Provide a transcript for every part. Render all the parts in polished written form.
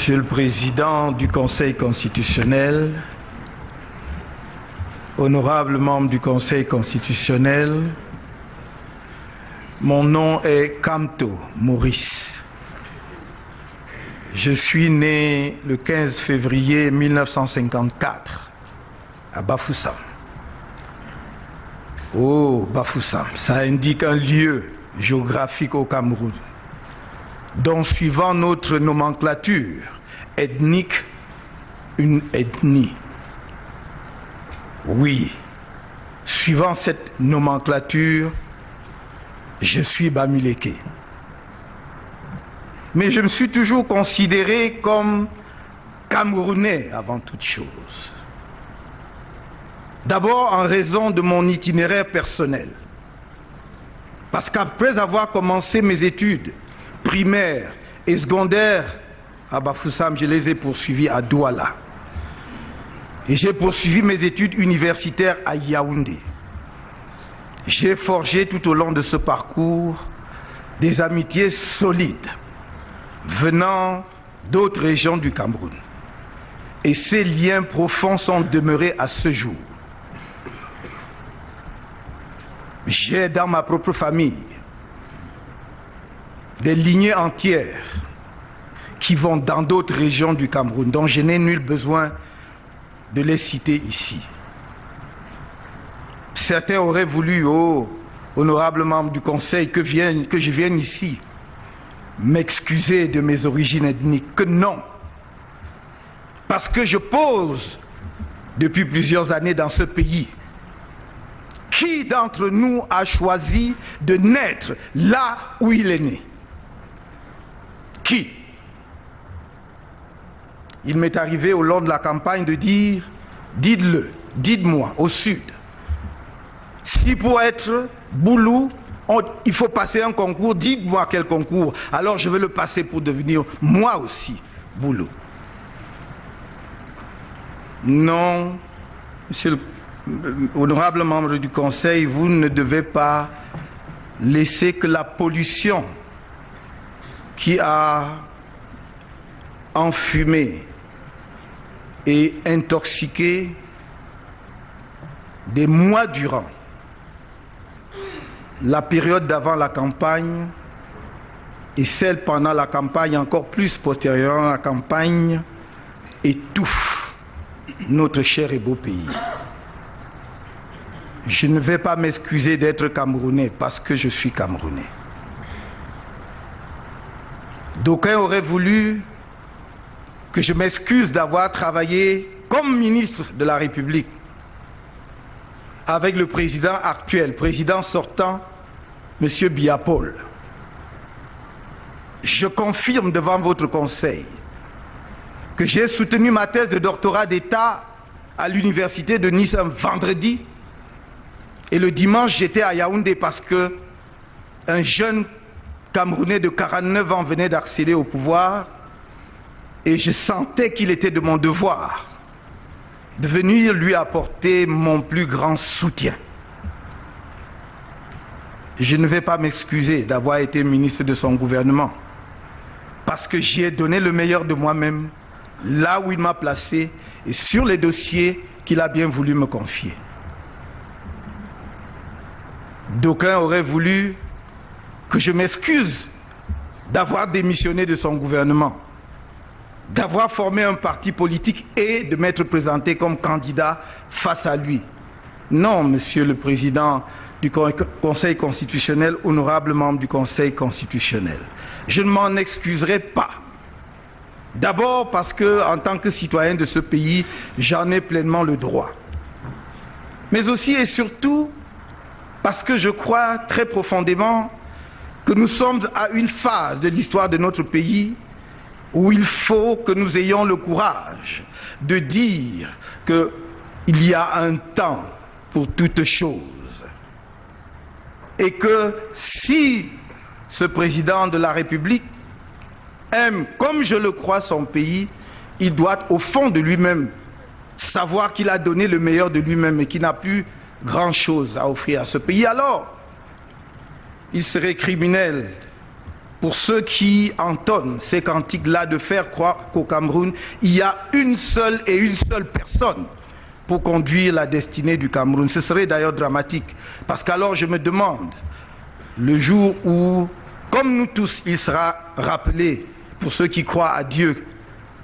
Monsieur le Président du Conseil constitutionnel, honorables membres du Conseil constitutionnel, mon nom est Kamto Maurice. Je suis né le 15 février 1954 à Bafoussam. Oh, Bafoussam, ça indique un lieu géographique au Cameroun, dont, suivant notre nomenclature ethnique, une ethnie. Oui, suivant cette nomenclature, je suis Bamileke. Mais je me suis toujours considéré comme Camerounais avant toute chose. D'abord en raison de mon itinéraire personnel. Parce qu'après avoir commencé mes études primaires et secondaires à Bafoussam, je les ai poursuivis à Douala. Et j'ai poursuivi mes études universitaires à Yaoundé. J'ai forgé tout au long de ce parcours des amitiés solides venant d'autres régions du Cameroun. Et ces liens profonds sont demeurés à ce jour. J'ai dans ma propre famille des lignées entières qui vont dans d'autres régions du Cameroun, dont je n'ai nul besoin de les citer ici. Certains auraient voulu, oh, honorables membres du Conseil, que je vienne ici m'excuser de mes origines ethniques. Que non. Parce que je pose depuis plusieurs années dans ce pays. Qui d'entre nous a choisi de naître là où il est né? Qui? Il m'est arrivé au long de la campagne de dire, dites-le, dites-moi, au sud, si pour être Boulou, il faut passer un concours, dites-moi quel concours, alors je vais le passer pour devenir moi aussi Boulou. Non, monsieur le honorable membre du Conseil, vous ne devez pas laisser que la pollution qui a enfumé et intoxiqué des mois durant la période d'avant la campagne et celle pendant la campagne, encore plus postérieurement à la campagne, étouffe notre cher et beau pays. Je ne vais pas m'excuser d'être Camerounais parce que je suis Camerounais. D'aucuns auraient voulu que je m'excuse d'avoir travaillé comme ministre de la République avec le président actuel, président sortant, M. Biya-Paul. Je confirme devant votre Conseil que j'ai soutenu ma thèse de doctorat d'État à l'université de Nice un vendredi. Et le dimanche, j'étais à Yaoundé parce que un jeune Camerounais de 49 ans venait d'accéder au pouvoir et je sentais qu'il était de mon devoir de venir lui apporter mon plus grand soutien. Je ne vais pas m'excuser d'avoir été ministre de son gouvernement parce que j'y ai donné le meilleur de moi-même là où il m'a placé et sur les dossiers qu'il a bien voulu me confier. D'aucuns auraient voulu que je m'excuse d'avoir démissionné de son gouvernement, d'avoir formé un parti politique et de m'être présenté comme candidat face à lui. Non, Monsieur le Président du Conseil constitutionnel, honorable membre du Conseil constitutionnel, je ne m'en excuserai pas. D'abord parce que, en tant que citoyen de ce pays, j'en ai pleinement le droit. Mais aussi et surtout parce que je crois très profondément que nous sommes à une phase de l'histoire de notre pays où il faut que nous ayons le courage de dire qu'il y a un temps pour toute chose. Et que si ce président de la République aime, comme je le crois, son pays, il doit au fond de lui-même savoir qu'il a donné le meilleur de lui-même et qu'il n'a plus grand-chose à offrir à ce pays. Alors, il serait criminel pour ceux qui entonnent ces cantiques-là, de faire croire qu'au Cameroun, il y a une seule personne pour conduire la destinée du Cameroun. Ce serait d'ailleurs dramatique, parce qu'alors je me demande, le jour où, comme nous tous, il sera rappelé, pour ceux qui croient à Dieu,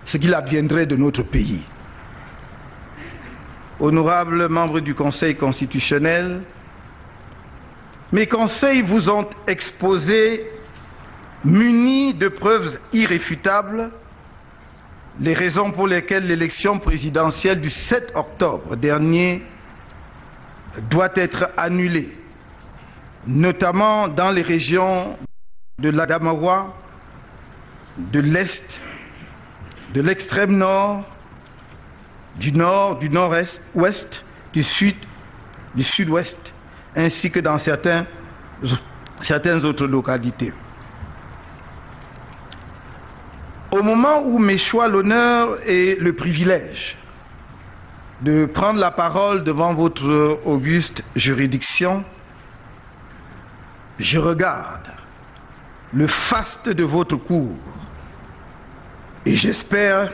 ce qu'il adviendrait de notre pays. Honorables membres du Conseil constitutionnel, mes conseils vous ont exposé, munis de preuves irréfutables, les raisons pour lesquelles l'élection présidentielle du 7 octobre dernier doit être annulée, notamment dans les régions de l'Adamawa, de l'Est, de l'extrême nord, du nord-est, ouest, du sud, du sud-ouest, ainsi que dans certaines autres localités. Au moment où m'échoit l'honneur et le privilège de prendre la parole devant votre auguste juridiction, je regarde le faste de votre cour et j'espère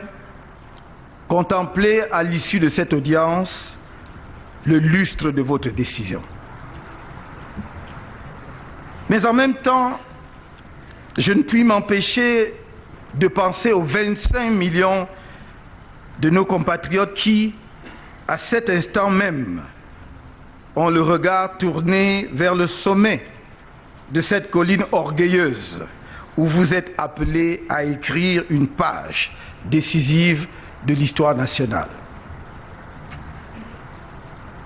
contempler à l'issue de cette audience le lustre de votre décision. Mais en même temps, je ne puis m'empêcher de penser aux 25 millions de nos compatriotes qui, à cet instant même, ont le regard tourné vers le sommet de cette colline orgueilleuse où vous êtes appelés à écrire une page décisive de l'histoire nationale.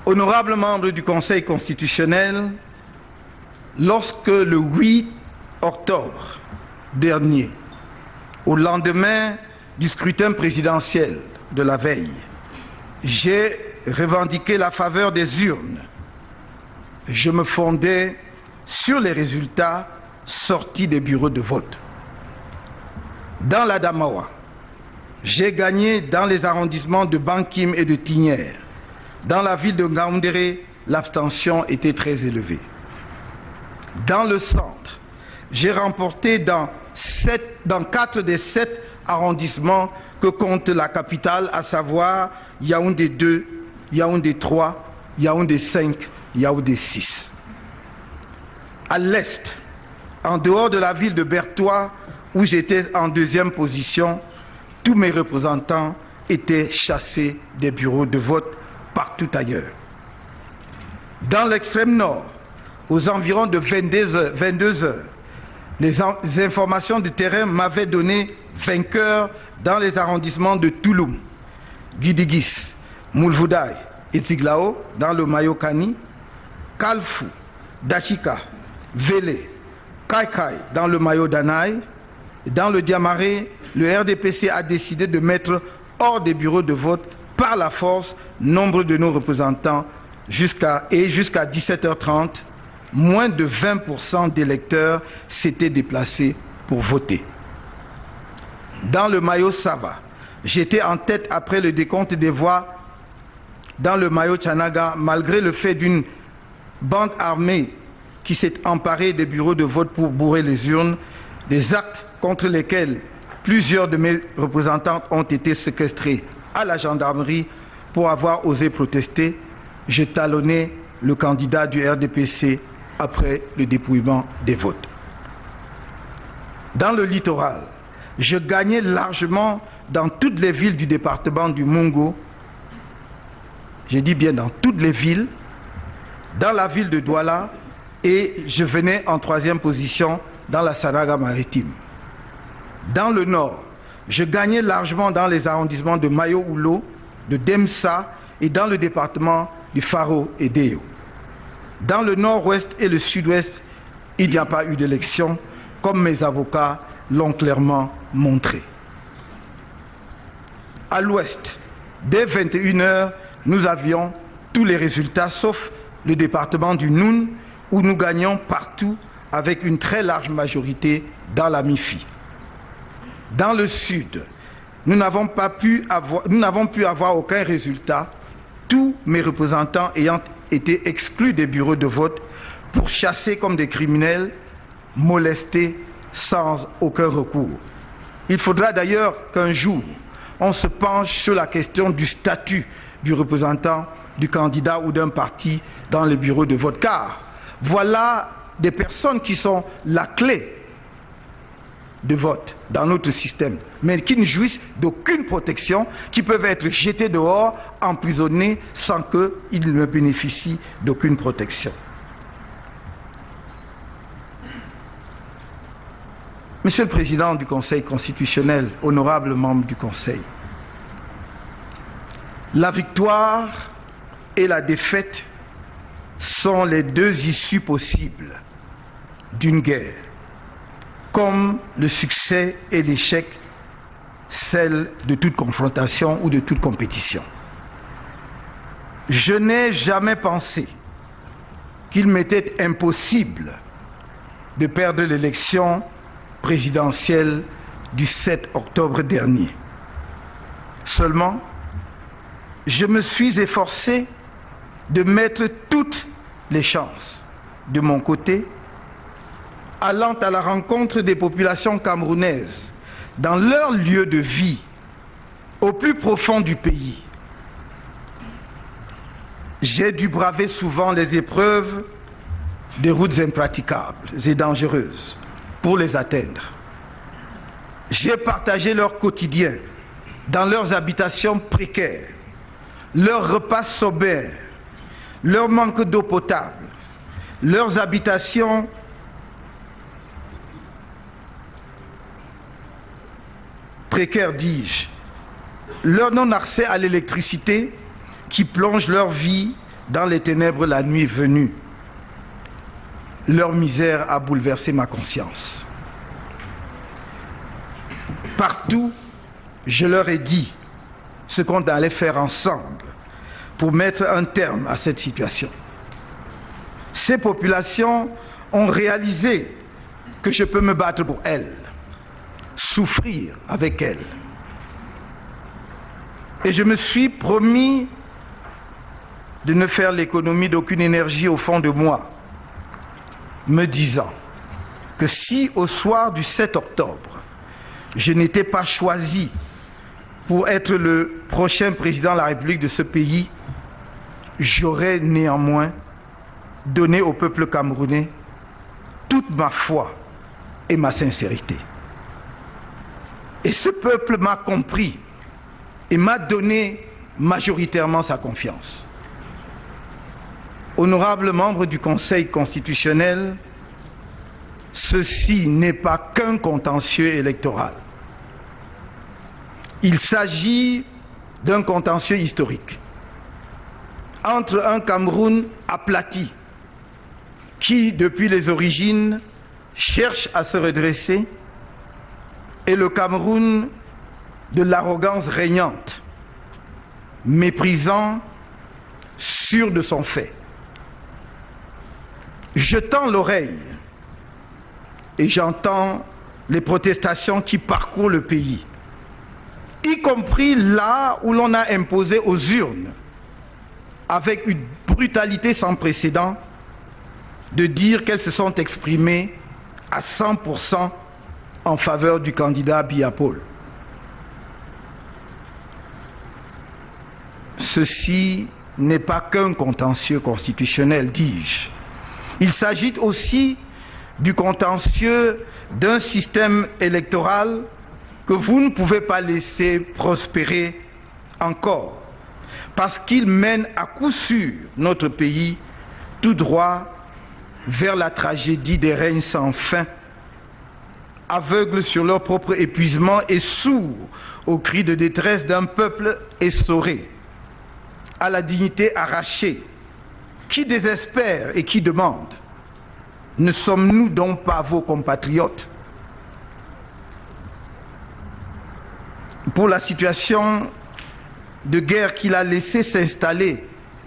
Honorables membres du Conseil constitutionnel, lorsque le 8 octobre dernier, au lendemain du scrutin présidentiel de la veille, j'ai revendiqué la faveur des urnes. Je me fondais sur les résultats sortis des bureaux de vote. Dans l'Adamawa, j'ai gagné dans les arrondissements de Bankim et de Tignière. Dans la ville de Ngaoundéré, l'abstention était très élevée. Dans le centre, j'ai remporté dans 4 des 7 arrondissements que compte la capitale, à savoir Yaoundé 2, Yaoundé 3, Yaoundé 5, Yaoundé 6. À l'est, en dehors de la ville de Bertoua, où j'étais en 2e position, tous mes représentants étaient chassés des bureaux de vote partout ailleurs. Dans l'extrême nord, aux environs de 22 heures, les informations du terrain m'avaient donné vainqueur dans les arrondissements de Touloum, Guidigis, Moulvoudaï et Tsiglao dans le Mayokani, Kalfou, Dachika, Vélé, Kaikai dans le Mayo Danaï. Dans le Diamaré, le RDPC a décidé de mettre hors des bureaux de vote par la force nombre de nos représentants jusqu'à 17h30, moins de 20% d'électeurs s'étaient déplacés pour voter. Dans le Mayo Sava, j'étais en tête après le décompte des voix dans le Mayo Tchanaga, malgré le fait d'une bande armée qui s'est emparée des bureaux de vote pour bourrer les urnes, des actes contre lesquels plusieurs de mes représentants ont été séquestrés à la gendarmerie pour avoir osé protester. J'ai talonné le candidat du RDPC après le dépouillement des votes. Dans le littoral, je gagnais largement dans toutes les villes du département du Mungo. J'ai dit bien dans toutes les villes, dans la ville de Douala, et je venais en 3e position dans la Saraga maritime. Dans le nord, je gagnais largement dans les arrondissements de Mayo-Oulo, de Demsa et dans le département du Faro et d'Eo. Dans le nord-ouest et le sud-ouest, il n'y a pas eu d'élection, comme mes avocats l'ont clairement montré. À l'ouest, dès 21h, nous avions tous les résultats, sauf le département du Noun, où nous gagnions partout avec une très large majorité dans la MIFI. Dans le sud, nous n'avons pu avoir aucun résultat, tous mes représentants ayant été exclus des bureaux de vote pour chasser comme des criminels, molestés, sans aucun recours. Il faudra d'ailleurs qu'un jour, on se penche sur la question du statut du représentant, du candidat ou d'un parti dans le bureau de vote. Car voilà des personnes qui sont la clé de vote dans notre système, mais qui ne jouissent d'aucune protection, qui peuvent être jetés dehors, emprisonnés, sans qu'ils ne bénéficient d'aucune protection. Monsieur le Président du Conseil constitutionnel, honorables membres du Conseil, la victoire et la défaite sont les deux issues possibles d'une guerre, comme le succès et l'échec, celle de toute confrontation ou de toute compétition. Je n'ai jamais pensé qu'il m'était impossible de perdre l'élection présidentielle du 7 octobre dernier. Seulement, je me suis efforcé de mettre toutes les chances de mon côté, allant à la rencontre des populations camerounaises dans leur lieu de vie, au plus profond du pays. J'ai dû braver souvent les épreuves des routes impraticables et dangereuses pour les atteindre. J'ai partagé leur quotidien dans leurs habitations précaires, leurs repas sobers, leur manque d'eau potable, leurs habitations précaires, dis-je, leur non-accès à l'électricité qui plonge leur vie dans les ténèbres la nuit venue. Leur misère a bouleversé ma conscience. Partout, je leur ai dit ce qu'on allait faire ensemble pour mettre un terme à cette situation. Ces populations ont réalisé que je peux me battre pour elles, souffrir avec elles. Et je me suis promis de ne faire l'économie d'aucune énergie au fond de moi, me disant que si au soir du 7 octobre, je n'étais pas choisi pour être le prochain président de la République de ce pays, j'aurais néanmoins donné au peuple camerounais toute ma foi et ma sincérité. Et ce peuple m'a compris et m'a donné majoritairement sa confiance. Honorables membres du Conseil constitutionnel, ceci n'est pas qu'un contentieux électoral. Il s'agit d'un contentieux historique entre un Cameroun aplati qui, depuis les origines, cherche à se redresser et le Cameroun de l'arrogance régnante, méprisant, sûr de son fait. Je tends l'oreille et j'entends les protestations qui parcourent le pays, y compris là où l'on a imposé aux urnes, avec une brutalité sans précédent, de dire qu'elles se sont exprimées à 100% en faveur du candidat Biya Paul. Ceci n'est pas qu'un contentieux constitutionnel, dis-je. Il s'agit aussi du contentieux d'un système électoral que vous ne pouvez pas laisser prospérer encore, parce qu'il mène à coup sûr notre pays tout droit vers la tragédie des règnes sans fin, aveugles sur leur propre épuisement et sourds aux cris de détresse d'un peuple essoré, à la dignité arrachée, qui désespère et qui demande: ne sommes-nous donc pas vos compatriotes? Pour la situation de guerre qu'il a laissé s'installer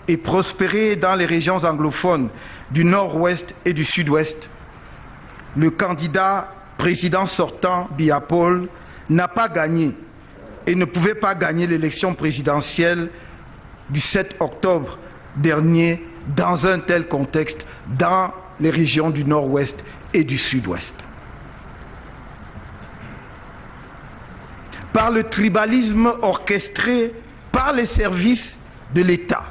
et prospérer dans les régions anglophones du nord-ouest et du sud-ouest, le candidat président sortant, Biya Paul, n'a pas gagné et ne pouvait pas gagner l'élection présidentielle du 7 octobre dernier dans un tel contexte dans les régions du nord-ouest et du sud-ouest. par le tribalisme orchestré par les services de l'État,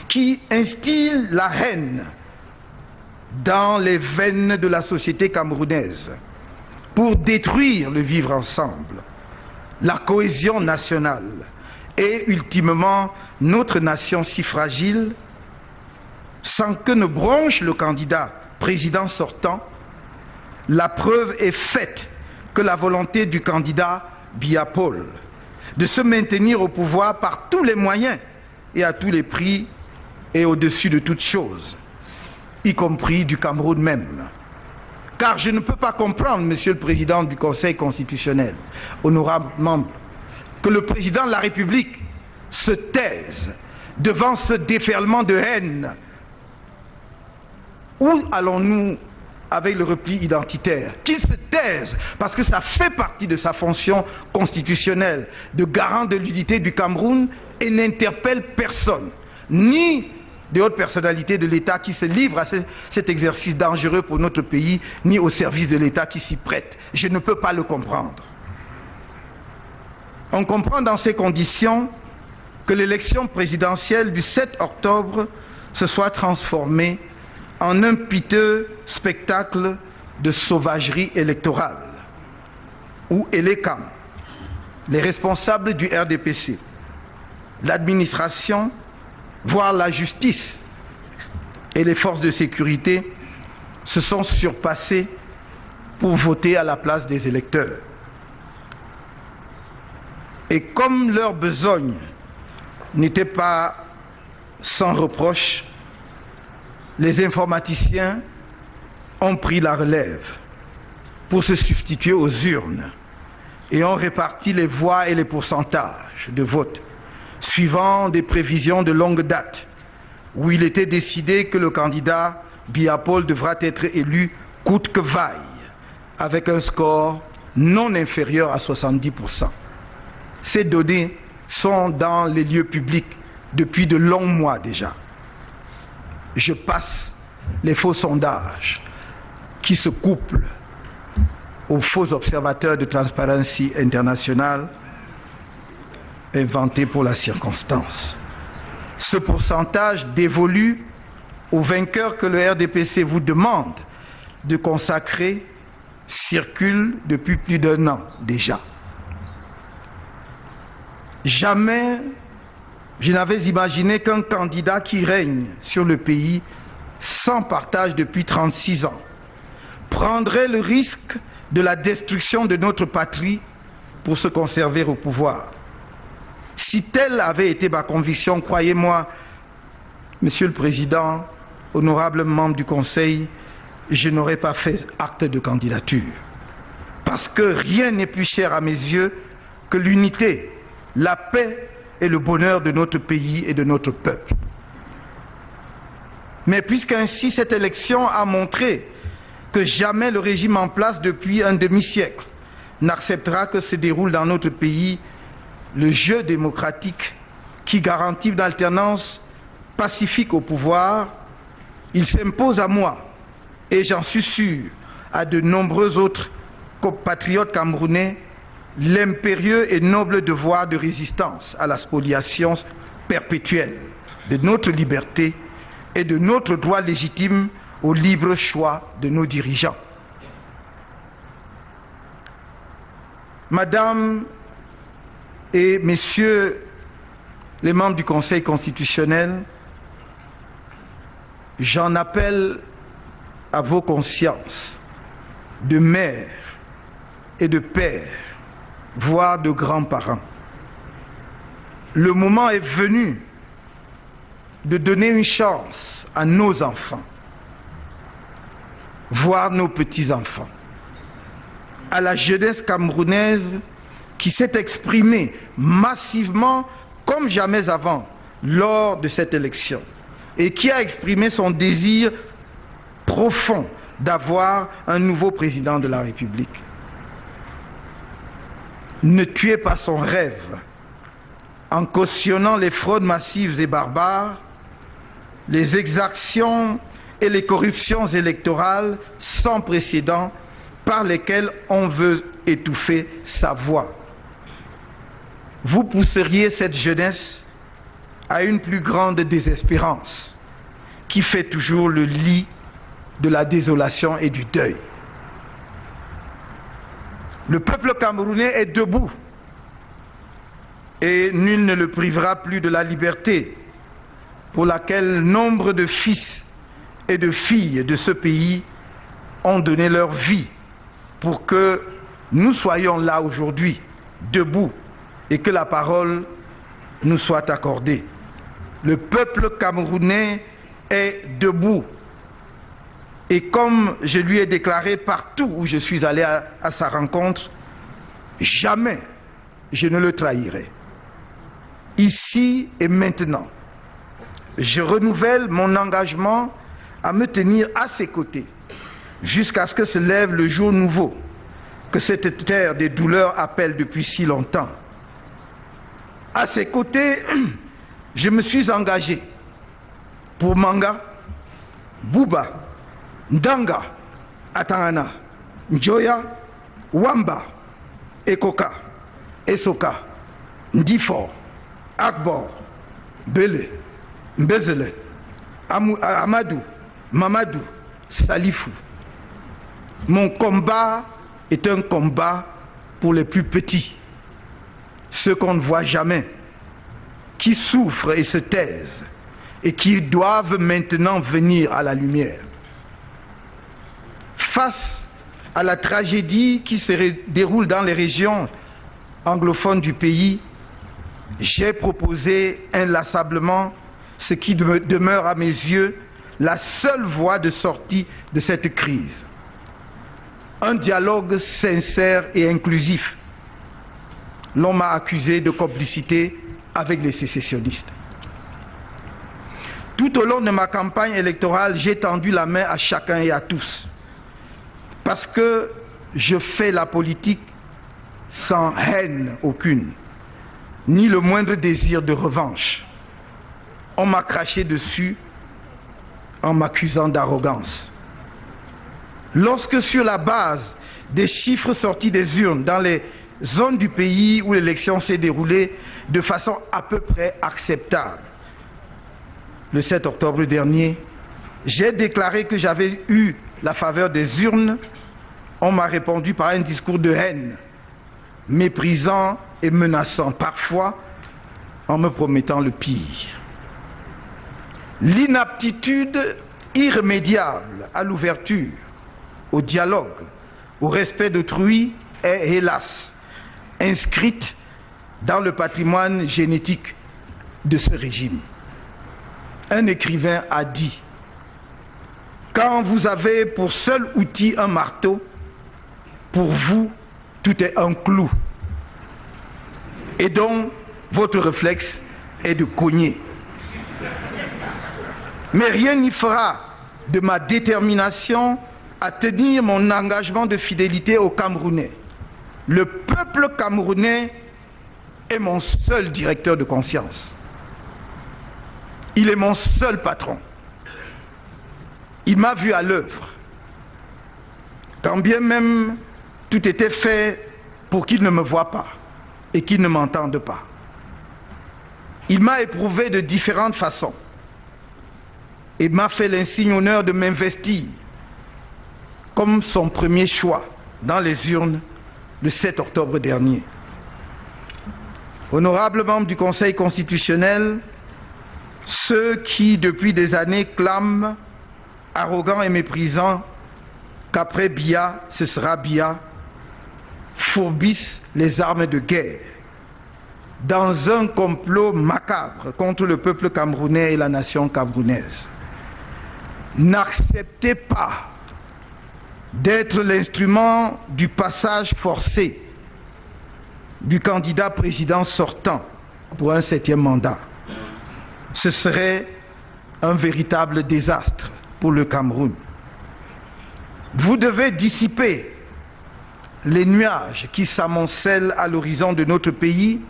qui instille la haine dans les veines de la société camerounaise pour détruire le vivre ensemble, la cohésion nationale et ultimement notre nation si fragile, sans que ne bronche le candidat président sortant, la preuve est faite que la volonté du candidat Biya Paul de se maintenir au pouvoir par tous les moyens et à tous les prix et au-dessus de toutes choses, y compris du Cameroun même. Car je ne peux pas comprendre, Monsieur le Président du Conseil constitutionnel, honorable membre, que le Président de la République se taise devant ce déferlement de haine. Où allons-nous avec le repli identitaire? Qu'il se taise, parce que ça fait partie de sa fonction constitutionnelle de garant de l'unité du Cameroun et n'interpelle personne, ni de hautes personnalités de l'État qui se livrent à cet exercice dangereux pour notre pays, ni au service de l'État qui s'y prête. Je ne peux pas le comprendre. On comprend dans ces conditions que l'élection présidentielle du 7 octobre se soit transformée en un piteux spectacle de sauvagerie électorale, où ELECAM, les responsables du RDPC, l'administration, voire la justice et les forces de sécurité se sont surpassés pour voter à la place des électeurs. Et comme leur besogne n'était pas sans reproche, les informaticiens ont pris la relève pour se substituer aux urnes et ont réparti les voix et les pourcentages de vote suivant des prévisions de longue date, où il était décidé que le candidat Biya Paul devra être élu coûte que vaille, avec un score non inférieur à 70%. Ces données sont dans les lieux publics depuis de longs mois déjà. Je passe les faux sondages qui se couplent aux faux observateurs de Transparency International inventés pour la circonstance. Ce pourcentage dévolu aux vainqueurs que le RDPC vous demande de consacrer circule depuis plus d'1 an déjà. Jamais je n'avais imaginé qu'un candidat qui règne sur le pays sans partage depuis 36 ans prendrait le risque de la destruction de notre patrie pour se conserver au pouvoir. Si telle avait été ma conviction, croyez-moi, Monsieur le Président, honorable membre du Conseil, je n'aurais pas fait acte de candidature. Parce que rien n'est plus cher à mes yeux que l'unité, la paix et le bonheur de notre pays et de notre peuple. Mais puisqu'ainsi cette élection a montré que jamais le régime en place depuis un demi-siècle n'acceptera que se déroule dans notre pays le jeu démocratique qui garantit une alternance pacifique au pouvoir, il s'impose à moi, et j'en suis sûr, à de nombreux autres compatriotes camerounais, l'impérieux et noble devoir de résistance à la spoliation perpétuelle de notre liberté et de notre droit légitime au libre choix de nos dirigeants. Madame et messieurs les membres du Conseil constitutionnel, j'en appelle à vos consciences de mères et de pères, voire de grands-parents. Le moment est venu de donner une chance à nos enfants, voire nos petits-enfants, à la jeunesse camerounaise qui s'est exprimée massivement comme jamais avant lors de cette élection et qui a exprimé son désir profond d'avoir un nouveau président de la République. Ne tuez pas son rêve en cautionnant les fraudes massives et barbares, les exactions et les corruptions électorales sans précédent par lesquelles on veut étouffer sa voix vous pousseriez cette jeunesse à une plus grande désespérance qui fait toujours le lit de la désolation et du deuil. Le peuple camerounais est debout et nul ne le privera plus de la liberté pour laquelle nombre de fils et de filles de ce pays ont donné leur vie pour que nous soyons là aujourd'hui, debout, et que la parole nous soit accordée. Le peuple camerounais est debout. Et comme je lui ai déclaré partout où je suis allé à sa rencontre, jamais je ne le trahirai. Ici et maintenant, je renouvelle mon engagement à me tenir à ses côtés jusqu'à ce que se lève le jour nouveau que cette terre des douleurs appelle depuis si longtemps. À ses côtés, je me suis engagé pour Manga, Bouba, Ndanga, Atangana, Njoya, Wamba, Ekoka, Esoka, Ndifor, Akbor, Bele, Mbezele, Amadou, Mamadou, Salifou. Mon combat est un combat pour les plus petits, ceux qu'on ne voit jamais, qui souffrent et se taisent et qui doivent maintenant venir à la lumière. Face à la tragédie qui se déroule dans les régions anglophones du pays, j'ai proposé inlassablement ce qui demeure à mes yeux la seule voie de sortie de cette crise. Un dialogue sincère et inclusif. L'on m'a accusé de complicité avec les sécessionnistes. Tout au long de ma campagne électorale, j'ai tendu la main à chacun et à tous. Parce que je fais la politique sans haine aucune, ni le moindre désir de revanche. On m'a craché dessus en m'accusant d'arrogance. Lorsque sur la base des chiffres sortis des urnes dans les zones du pays où l'élection s'est déroulée de façon à peu près acceptable, le 7 octobre dernier, j'ai déclaré que j'avais eu la faveur des urnes, on m'a répondu par un discours de haine, méprisant et menaçant, parfois en me promettant le pire. L'inaptitude irrémédiable à l'ouverture, au dialogue, au respect d'autrui est, hélas, inscrite dans le patrimoine génétique de ce régime. Un écrivain a dit « Quand vous avez pour seul outil un marteau, pour vous, tout est un clou. Et donc, votre réflexe est de cogner. Mais rien n'y fera de ma détermination à tenir mon engagement de fidélité aux Camerounais. Le peuple camerounais est mon seul directeur de conscience. Il est mon seul patron. Il m'a vu à l'œuvre. Quand bien même tout était fait pour qu'il ne me voie pas et qu'il ne m'entende pas. Il m'a éprouvé de différentes façons et m'a fait l'insigne honneur de m'investir comme son premier choix dans les urnes le 7 octobre dernier. Honorables membres du Conseil constitutionnel, ceux qui, depuis des années, clament, arrogants et méprisants, qu'après Biya, ce sera Biya, fourbissent les armes de guerre dans un complot macabre contre le peuple camerounais et la nation camerounaise. N'acceptez pas d'être l'instrument du passage forcé du candidat président sortant pour un 7e mandat. Ce serait un véritable désastre pour le Cameroun. Vous devez dissiper les nuages qui s'amoncellent à l'horizon de notre pays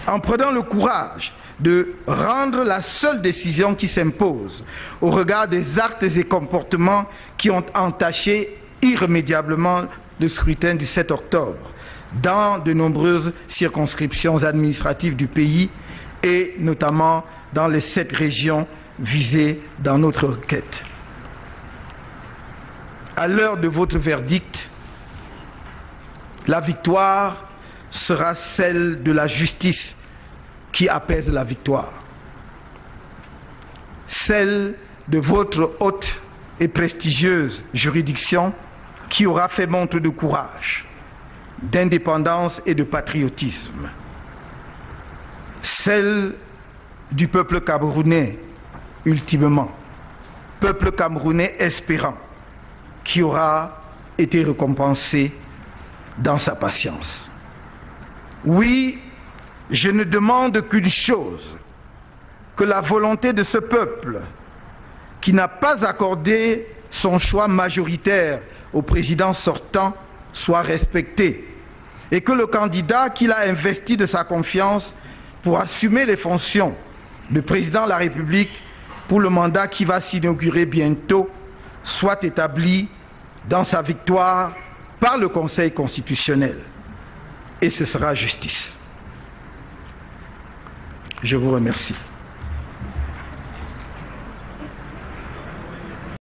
en prenant le courage de rendre la seule décision qui s'impose au regard des actes et comportements qui ont entaché irrémédiablement le scrutin du 7 octobre, dans de nombreuses circonscriptions administratives du pays et notamment dans les 7 régions visées dans notre requête. À l'heure de votre verdict, la victoire sera celle de la justice qui apaise la victoire, celle de votre haute et prestigieuse juridiction qui aura fait montre de courage, d'indépendance et de patriotisme, celle du peuple camerounais, ultimement, peuple camerounais espérant, qui aura été récompensé dans sa patience. Oui, je ne demande qu'une chose, que la volonté de ce peuple, qui n'a pas accordé son choix majoritaire au président sortant, soit respectée, et que le candidat qu'il a investi de sa confiance pour assumer les fonctions de président de la République pour le mandat qui va s'inaugurer bientôt soit établi dans sa victoire par le Conseil constitutionnel. Et ce sera justice. Je vous remercie.